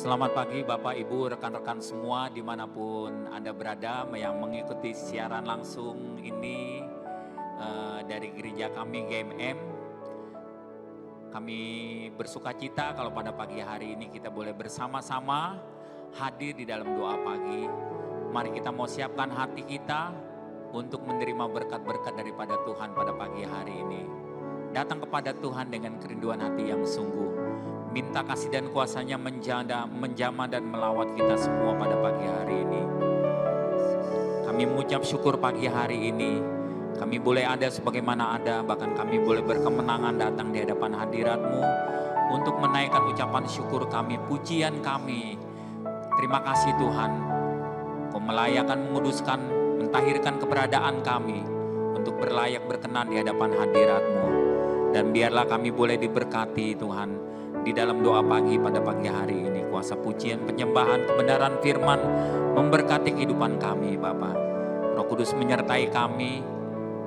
Selamat pagi Bapak Ibu, rekan-rekan semua dimanapun Anda berada yang mengikuti siaran langsung ini dari gereja kami GMM. Kami bersuka cita kalau pada pagi hari ini kita boleh bersama-sama hadir di dalam doa pagi. Mari kita mau siapkan hati kita untuk menerima berkat-berkat daripada Tuhan pada pagi hari ini. Datang kepada Tuhan dengan kerinduan hati yang sungguh. Minta kasih dan kuasa-Nya menjamah dan melawat kita semua pada pagi hari ini. Kami mengucap syukur pagi hari ini. Kami boleh ada sebagaimana ada, bahkan kami boleh berkemenangan datang di hadapan hadirat-Mu untuk menaikkan ucapan syukur kami, pujian kami. Terima kasih Tuhan, Kau melayakan, menguduskan, mentahirkan keberadaan kami untuk berlayak berkenan di hadapan hadirat-Mu. Dan biarlah kami boleh diberkati Tuhan. Di dalam doa pagi pada pagi hari ini, kuasa pujian, penyembahan, kebenaran firman memberkati kehidupan kami Bapa. Roh Kudus menyertai kami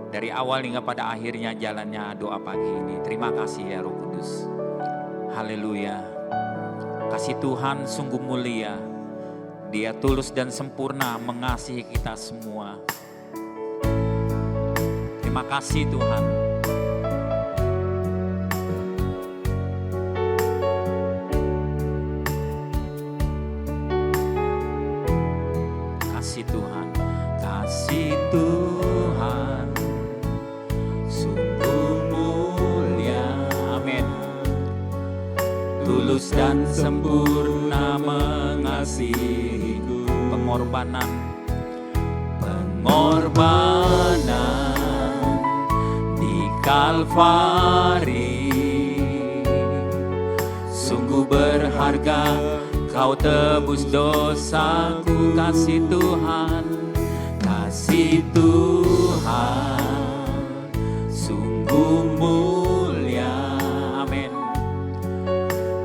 dari awal hingga pada akhirnya jalannya doa pagi ini. Terima kasih ya Roh Kudus. Haleluya. Kasih Tuhan sungguh mulia. Dia tulus dan sempurna mengasihi kita semua. Terima kasih Tuhan. Tuhan sungguh mulia, amin. Tulus dan sempurna mengasihiku. Pengorbanan di Kalvari. Sungguh berharga, Kau tebus dosaku. Kasih Tuhan, kasih Tuhan sungguh mulia, amin.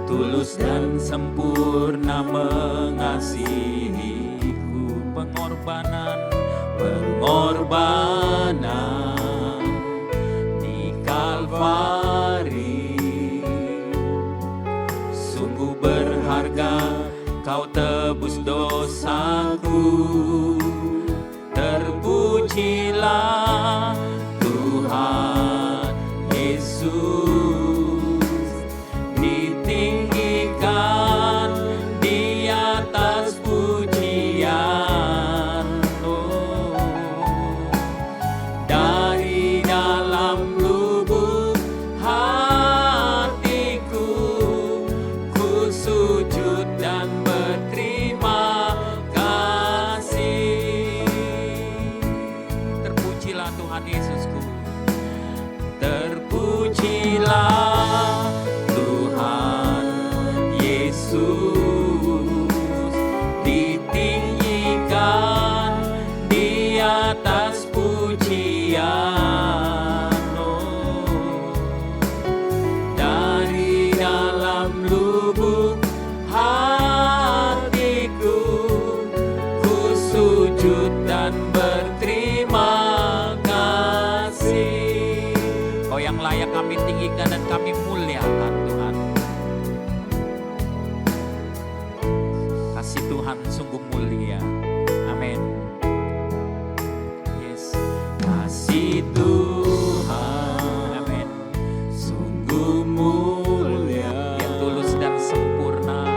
Tulus dan sempurna mengasihiku. Pengorbanan di Kalvari. Sungguh berharga, Kau tebus dosaku. Terpujilah Tuhan Yesus, ditinggikan di atas pujian. Dari dalam lubuk hatiku, ku sujud dan berterima kasih. Tuhan Yesusku, terpujilah Tuhan Yesus, ditinggikan di atas pujian. Dari dalam lubuk hatiku, ku sujud dan berterima. Kau yang layak kami tinggikan dan kami muliakan Tuhan. Kasih Tuhan sungguh mulia, amin. Yes, kasih Tuhan, amin, sungguh mulia. Yang tulus dan sempurna,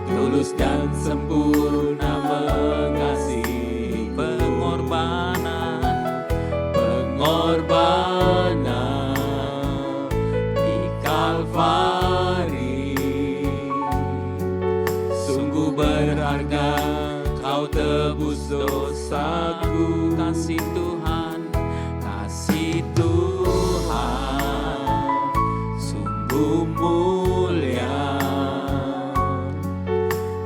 tulus dan sempurna mengasihi. Pengorbanan di Kalvari. Sungguh berharga, Kau tebus dosaku. Kasih Tuhan, kasih Tuhan sungguh mulia.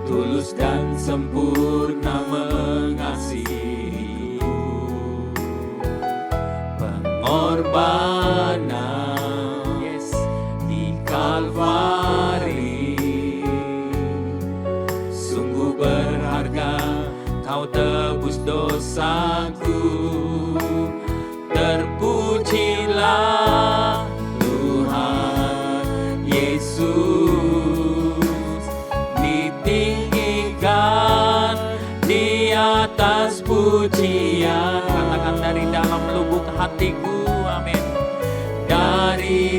Tulus dan sempurna mengasihi. Pengorbanan, yes, di Kalvari. Sungguh berharga, Kau tebus dosaku. Terpujilah Tuhan Yesus, ditinggikan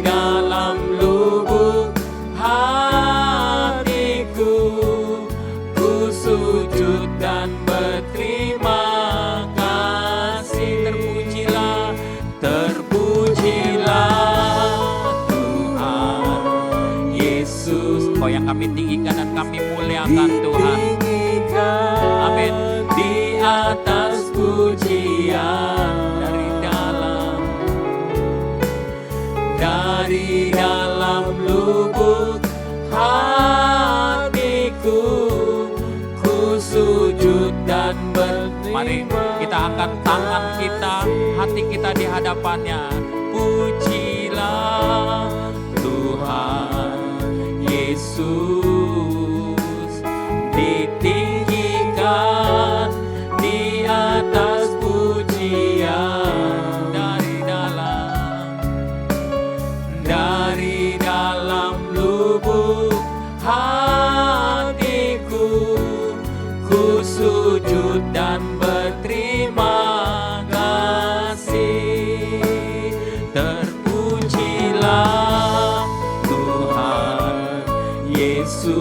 dalam lubuk hatiku, ku sujud dan berterima kasih. Terpujilah, terpujilah Tuhan Yesus. Kau yang kami tinggikan dan kami muliakan Tuhan. Amin. Di atas pujian dari dalam lubuk hatiku, ku sujud dan Mari kita angkat tangan kita, hati kita di hadapannya. Pujilah Tuhan Yesus, ditinggikan di atas pujian dari dalam lubuk hatiku, ku sujud dan berterima kasih. Terpujilah Tuhan Yesus,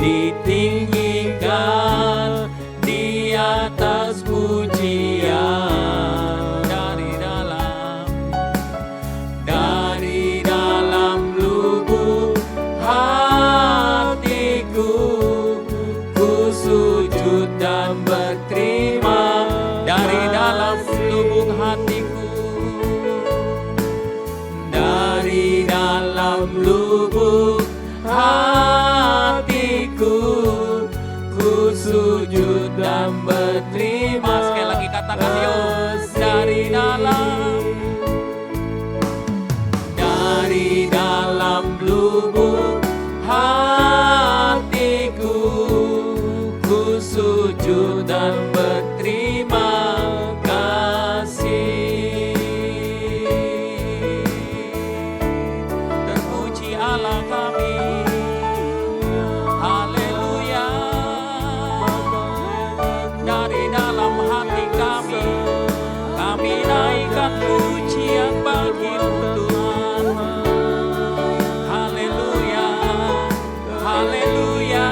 ditinggikan di atas pujian dari dalam lubuk hatiku, ku sujud dan berterima. Dari dalam lubuk hatiku, dari dalam lubuk hatiku, ku sujud dan berterima. Sekali lagi katakan yuk, dari dalam lubuk hatiku, ku sujud dan berterima kasih. Terpuji Allah kami, haleluya. Dari dalam hati kami naikkan pujian bagimu Tuhan. Haleluya, haleluya.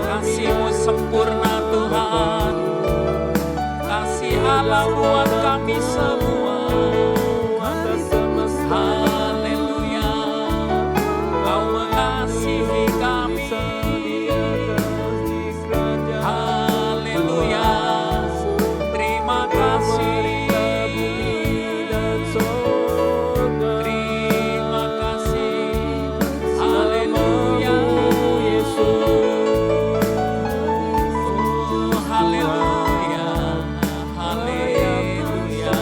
Kasih-Mu sempurna Tuhan, kasih Allah buat kami semua. Haleluya, Kau mengasihi kami. Haleluya, terima kasih. Terima kasih. Haleluya, oh, haleluya, haleluya.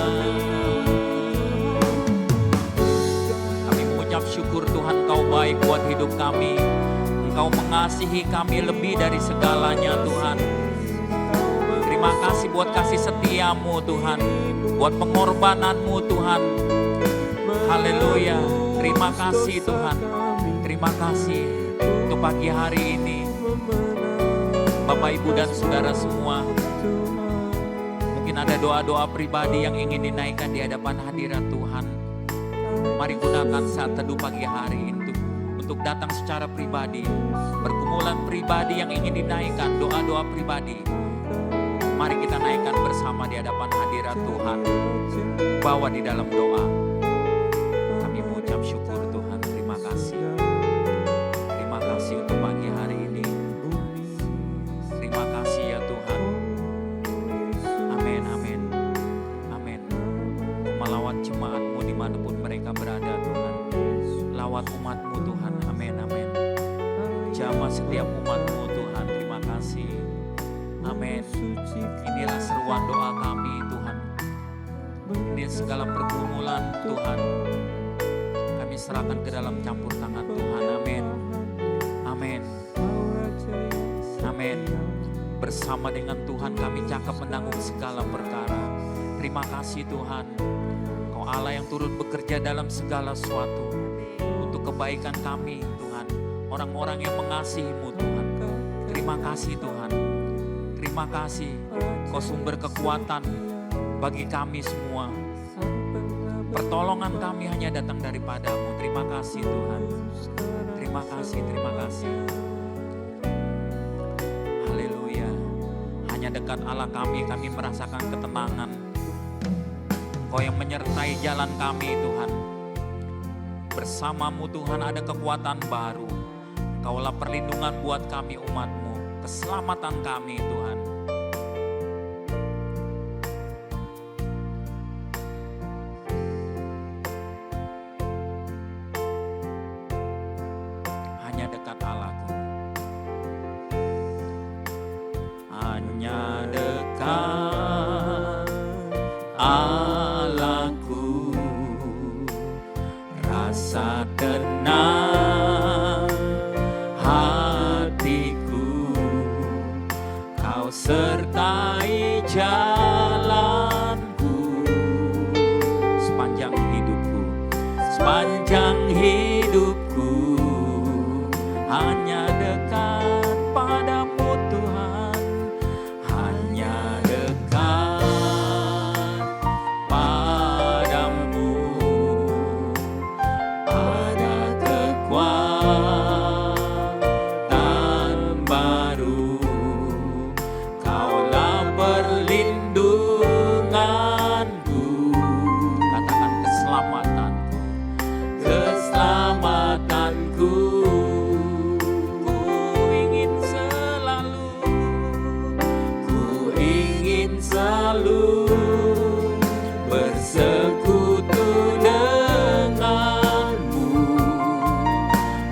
Kami mengucap syukur Tuhan, Kau baik buat hidup kami. Engkau mengasihi kami lebih dari segalanya Tuhan. Terima kasih buat kasih setia-Mu Tuhan, buat pengorbanan-Mu Tuhan. Haleluya, terima kasih Tuhan. Terima kasih untuk pagi hari ini. Bapak, Ibu, dan Saudara semua, mungkin ada doa-doa pribadi yang ingin dinaikkan di hadapan hadirat Tuhan. Mari gunakan saat teduh pagi hari ini untuk datang secara pribadi, pergumulan pribadi yang ingin dinaikkan, doa-doa pribadi. Mari kita naikkan bersama di hadapan hadirat Tuhan. Bawa di dalam doa. Kami mengucap syukur Tuhan, terima kasih. Terima kasih untuk pagi hari ini. Terima kasih ya Tuhan. Amin, amin, amin. Melawat jemaat-Mu dimanapun mereka berada Tuhan. Lawat umat-Mu Tuhan, amin, amin. Jamah setiap umat-Mu Tuhan, terima kasih. Amin. Inilah seruan doa kami Tuhan. Ini segala pergumulan Tuhan, kami serahkan ke dalam campur tangan Tuhan. Amin. Amin. Amin. Bersama dengan Tuhan kami cakap menanggung segala perkara. Terima kasih Tuhan. Kau Allah yang turut bekerja dalam segala sesuatu untuk kebaikan kami Tuhan. Orang-orang yang mengasihi-Mu Tuhan. Terima kasih Tuhan. Terima kasih, Kau sumber kekuatan bagi kami semua. Pertolongan kami hanya datang daripada-Mu. Terima kasih Tuhan. Terima kasih, terima kasih. Haleluya. Hanya dekat Allah kami merasakan ketenangan. Engkau yang menyertai jalan kami Tuhan. Bersama-Mu Tuhan ada kekuatan baru. Engkaulah perlindungan buat kami umat-Mu. Keselamatan kami Tuhan. Hanya dekat Allahku. Hanya dekat Allahku. Rasa tenang hatiku, Kau sertai jalanku sepanjang hidupku, sepanjang hidupku. Hanya dekat padamu Tuhan, hanya dekat padamu. Ada kekuatan baru, Kaulah perlindunganku. Katakan keselamatanku, keselamatanku. Ku ingin selalu bersekutu denganmu,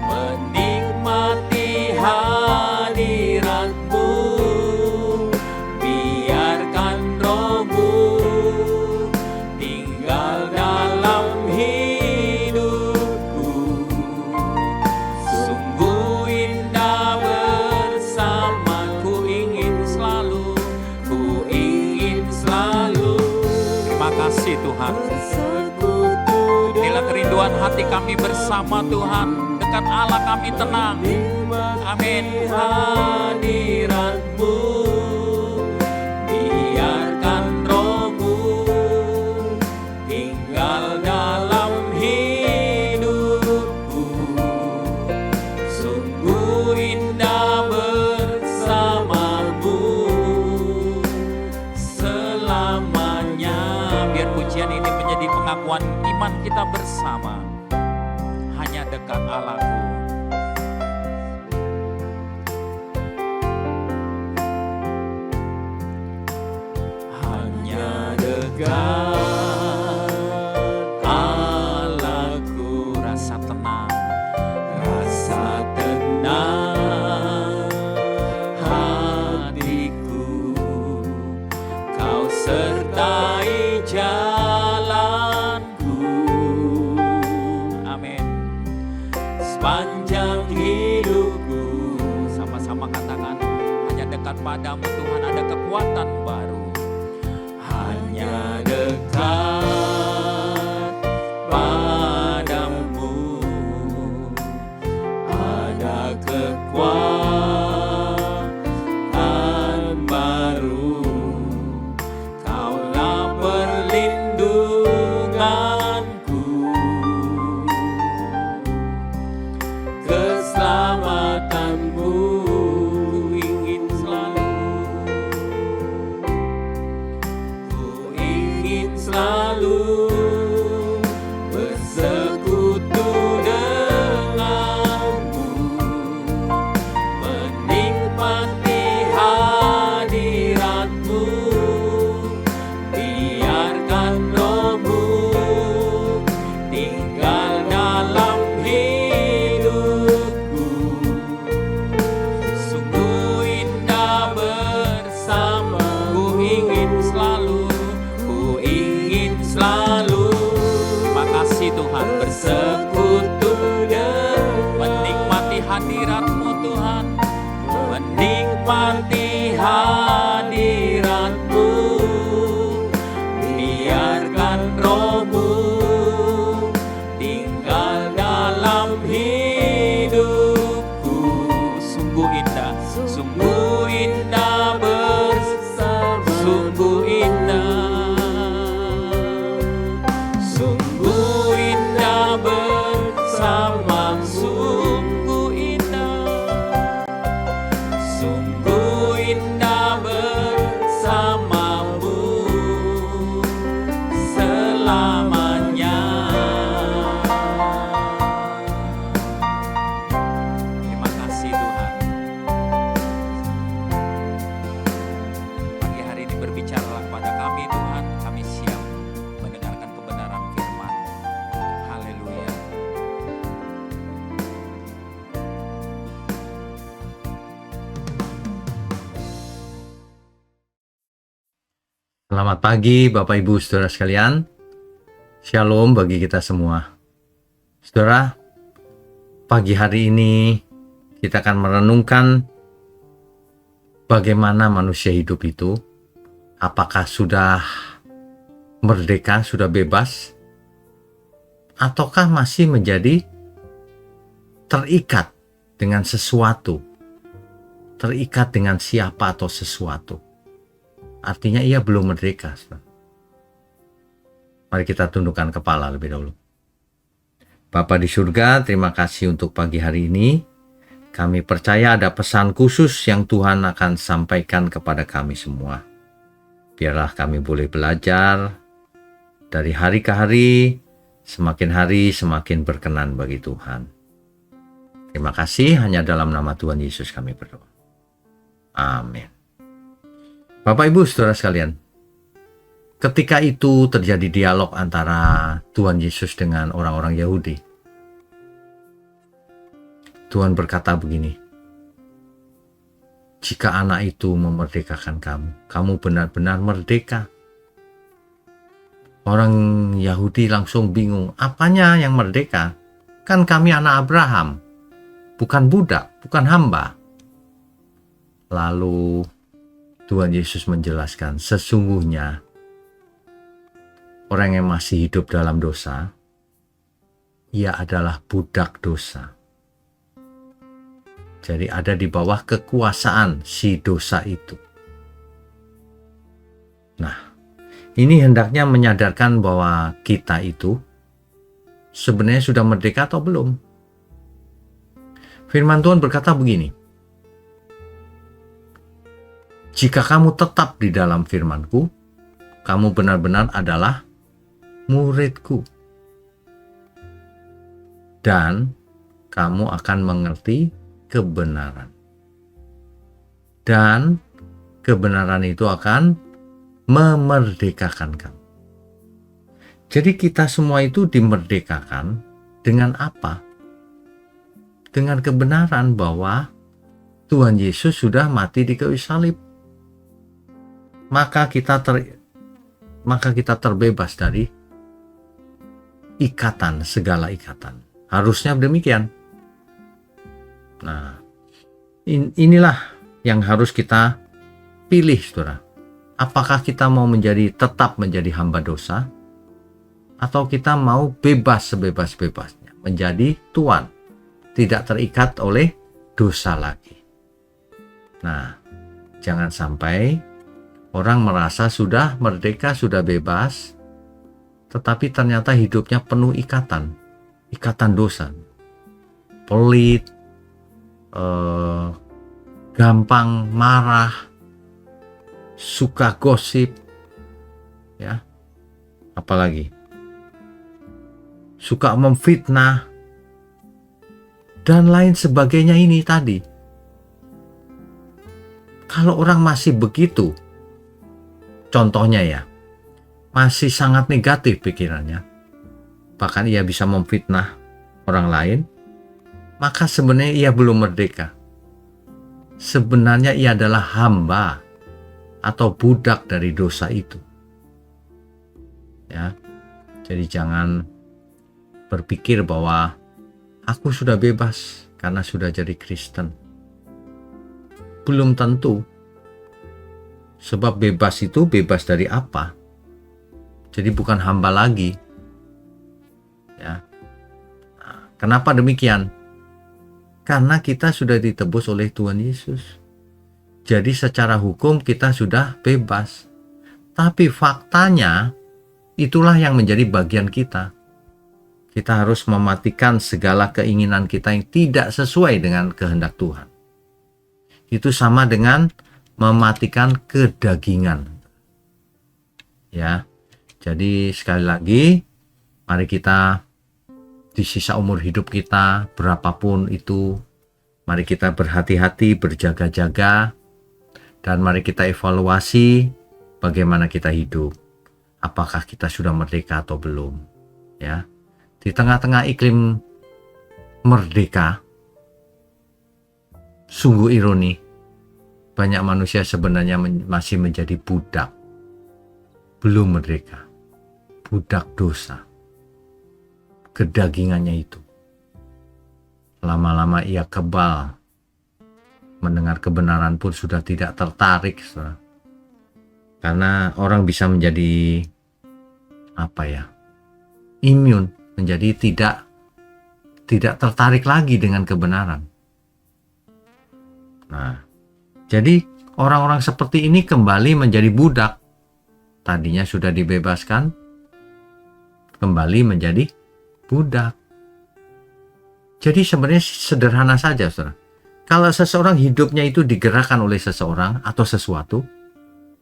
menikmati hadiratmu. Biarkan Roh-Mu tinggal dalam hidupku. Sungguh indah bersamaku, ingin selalu. Terima kasih Tuhan. Inilah kerinduan hati kami bersama Tuhan. Dekat Allah kami tenang. Amin. Hadirat-Mu, biarkan Roh-Mu tinggal dalam hidupku. Sungguh indah bersama-Mu selamanya. Biar pujian ini menjadi pengakuan iman kita bersama. Hanya dekat Allahku. Hanya dekat Allahku. Rasa tenang, rasa tenang hatiku. Kau sertai jalanku. Amin. Sepanjang hidupku. Sama-sama katakan, hanya dekat padamu Tuhan ada kekuatan baru. Hanya dekat padamu ada kekuatan baru. Kaulah perlindunganku, keselamatanmu. Ku ingin selalu bersekutu denganmu, menikmati hadirat-Mu. Biarkan Roh-Mu tinggal dalam hidupku. Sungguh indah bersama. Ku ingin selalu. Terima kasih Tuhan. Bersekutu dan menikmati hadirat-Mu Tuhan, menikmati hadirat-Mu. Biarkan Roh-Mu tinggal dalam hidupku. Sungguh indah bersama. Sungguh indah. Sungguh indah bersama, sungguh indah, sungguh indah bersamamu selamanya. Terima kasih Tuhan. Pagi hari ini berbicaralah kepada kami Tuhan, kami siap mendengarkan kebenaran firman. Haleluya. Selamat pagi Bapak Ibu Saudara sekalian. Shalom bagi kita semua. Saudara, pagi hari ini kita akan merenungkan bagaimana manusia hidup itu. Apakah sudah merdeka, sudah bebas, ataukah masih menjadi terikat dengan sesuatu, terikat dengan siapa atau sesuatu. Artinya ia belum merdeka. Mari kita tundukkan kepala lebih dahulu. Bapa di surga, terima kasih untuk pagi hari ini. Kami percaya ada pesan khusus yang Tuhan akan sampaikan kepada kami semua. Biarlah kami boleh belajar dari hari ke hari semakin berkenan bagi Tuhan. Terima kasih, hanya dalam nama Tuhan Yesus kami berdoa. Amin. Bapak Ibu Saudara sekalian, ketika itu terjadi dialog antara Tuhan Yesus dengan orang-orang Yahudi. Tuhan berkata begini, jika anak itu memerdekakan kamu, kamu benar-benar merdeka. Orang Yahudi langsung bingung, apanya yang merdeka? Kan kami anak Abraham, bukan budak, bukan hamba. Lalu Tuhan Yesus menjelaskan, sesungguhnya orang yang masih hidup dalam dosa, ia adalah budak dosa. Jadi ada di bawah kekuasaan si dosa itu. Nah, ini hendaknya menyadarkan bahwa kita itu sebenarnya sudah merdeka atau belum. Firman Tuhan berkata begini, jika kamu tetap di dalam firman-Ku, kamu benar-benar adalah murid-Ku. Dan kamu akan mengerti kebenaran. Dan kebenaran itu akan memerdekakan kamu. Jadi kita semua itu dimerdekakan dengan apa? Dengan kebenaran bahwa Tuhan Yesus sudah mati di kayu salib. Maka kita terbebas dari ikatan, segala ikatan. Harusnya demikian. Nah, inilah yang harus kita pilih, saudara. Apakah kita mau tetap menjadi hamba dosa, atau kita mau bebas sebebas-bebasnya, menjadi tuan, tidak terikat oleh dosa lagi. Nah, jangan sampai orang merasa sudah merdeka, sudah bebas, tetapi ternyata hidupnya penuh ikatan dosa. Pelit, gampang marah, suka gosip, ya, apalagi suka memfitnah, dan lain sebagainya ini tadi. Kalau orang masih begitu, contohnya ya, masih sangat negatif pikirannya, bahkan ia bisa memfitnah orang lain, maka sebenarnya ia belum merdeka. Sebenarnya ia adalah hamba atau budak dari dosa itu. Ya, jadi jangan berpikir bahwa aku sudah bebas karena sudah jadi Kristen. Belum tentu. Sebab bebas itu bebas dari apa? Jadi bukan hamba lagi. Ya. Nah, kenapa demikian? Karena kita sudah ditebus oleh Tuhan Yesus. Jadi secara hukum kita sudah bebas. Tapi faktanya itulah yang menjadi bagian kita. Kita harus mematikan segala keinginan kita yang tidak sesuai dengan kehendak Tuhan. Itu sama dengan mematikan kedagingan. Ya. Jadi sekali lagi, mari kita di sisa umur hidup kita, berapapun itu, mari kita berhati-hati, berjaga-jaga, dan mari kita evaluasi bagaimana kita hidup. Apakah kita sudah merdeka atau belum? Ya, di tengah-tengah iklim merdeka, sungguh ironi, banyak manusia sebenarnya masih menjadi budak, belum merdeka, budak dosa, kedagingannya itu. Lama-lama ia kebal, mendengar kebenaran pun sudah tidak tertarik, saudara. Karena orang bisa menjadi imun, menjadi tidak tertarik lagi dengan kebenaran. Nah, jadi orang-orang seperti ini kembali menjadi budak. Tadinya sudah dibebaskan, kembali menjadi budak. Jadi sebenarnya sederhana saja, saudara. Kalau seseorang hidupnya itu digerakkan oleh seseorang atau sesuatu,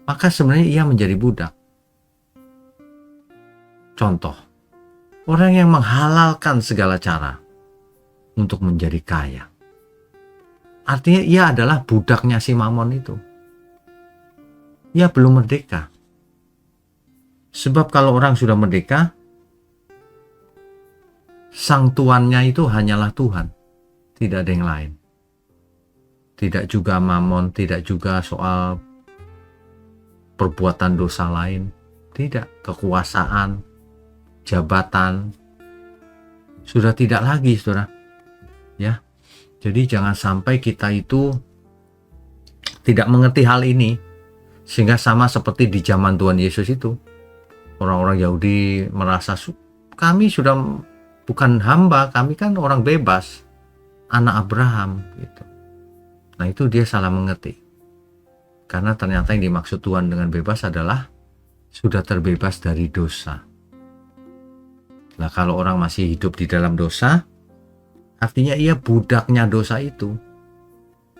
maka sebenarnya ia menjadi budak. Contoh, orang yang menghalalkan segala cara untuk menjadi kaya. Artinya ia adalah budaknya si Mamon itu. Ia belum merdeka. Sebab kalau orang sudah merdeka, sang tuannya itu hanyalah Tuhan, tidak ada yang lain. Tidak juga Mamon, tidak juga soal perbuatan dosa lain, tidak, kekuasaan, jabatan, sudah tidak lagi, saudara. Ya, jadi jangan sampai kita itu tidak mengerti hal ini, sehingga sama seperti di zaman Tuhan Yesus itu, orang-orang Yahudi merasa kami sudah bukan hamba, kami kan orang bebas, anak Abraham gitu. Nah, itu dia salah mengerti. Karena ternyata yang dimaksud Tuhan dengan bebas adalah sudah terbebas dari dosa. Nah, kalau orang masih hidup di dalam dosa, artinya ia budaknya dosa itu.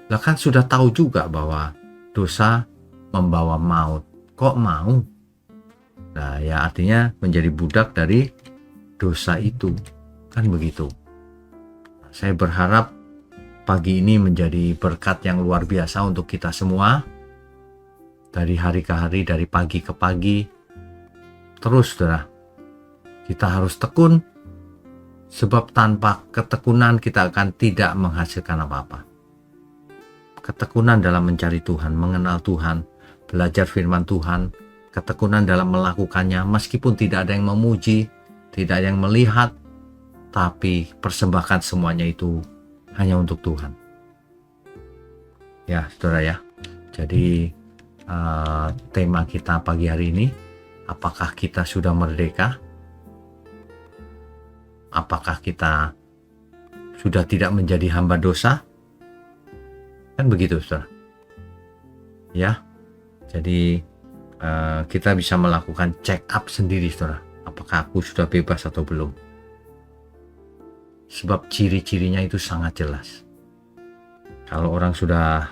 Lah kan sudah tahu juga bahwa dosa membawa maut. Kok mau? Nah, ya artinya menjadi budak dari dosa itu. Kan begitu. Saya berharap pagi ini menjadi berkat yang luar biasa untuk kita semua. Dari hari ke hari, dari pagi ke pagi. Terus, saudara, kita harus tekun. Sebab tanpa ketekunan kita akan tidak menghasilkan apa-apa. Ketekunan dalam mencari Tuhan, mengenal Tuhan, belajar firman Tuhan, ketekunan dalam melakukannya, meskipun tidak ada yang memuji, tidak ada yang melihat, tapi persembahkan semuanya itu hanya untuk Tuhan. Ya, saudara ya. Jadi tema kita pagi hari ini, apakah kita sudah merdeka? Apakah kita sudah tidak menjadi hamba dosa? Kan begitu, saudara. Ya, jadi kita bisa melakukan check up sendiri, saudara. Apakah aku sudah bebas atau belum? Sebab ciri-cirinya itu sangat jelas. Kalau orang sudah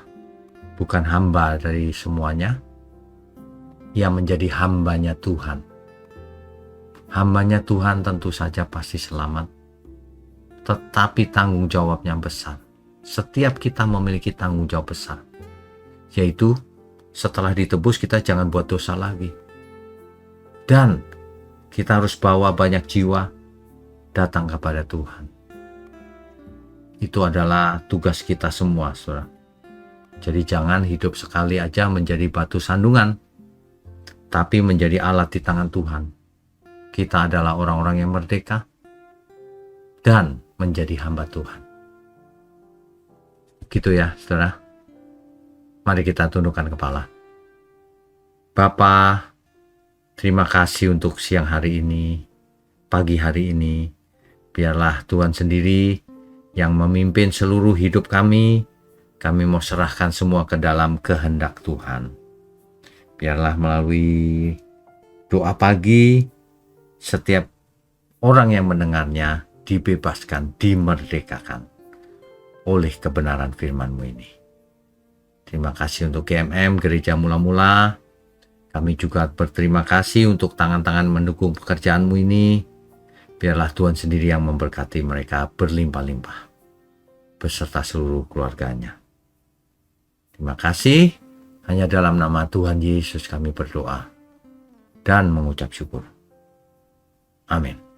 bukan hamba dari semuanya, ia menjadi hambanya Tuhan. Hambanya Tuhan tentu saja pasti selamat, tetapi tanggung jawabnya besar. Setiap kita memiliki tanggung jawab besar, yaitu setelah ditebus kita jangan buat dosa lagi. Dan kita harus bawa banyak jiwa datang kepada Tuhan. Itu adalah tugas kita semua, saudara. Jadi jangan hidup sekali aja menjadi batu sandungan, tapi menjadi alat di tangan Tuhan. Kita adalah orang-orang yang merdeka dan menjadi hamba Tuhan. Gitu ya, saudara. Mari kita tundukkan kepala. Bapa, terima kasih untuk siang hari ini, pagi hari ini. Biarlah Tuhan sendiri yang memimpin seluruh hidup kami. Kami mau serahkan semua ke dalam kehendak Tuhan. Biarlah melalui doa pagi, setiap orang yang mendengarnya dibebaskan, dimerdekakan oleh kebenaran firman-Mu ini. Terima kasih untuk GMM, Gereja Mula-Mula. Kami juga berterima kasih untuk tangan-tangan mendukung pekerjaan-Mu ini. Biarlah Tuhan sendiri yang memberkati mereka berlimpah-limpah, beserta seluruh keluarganya. Terima kasih. Hanya dalam nama Tuhan Yesus kami berdoa dan mengucap syukur. Amin.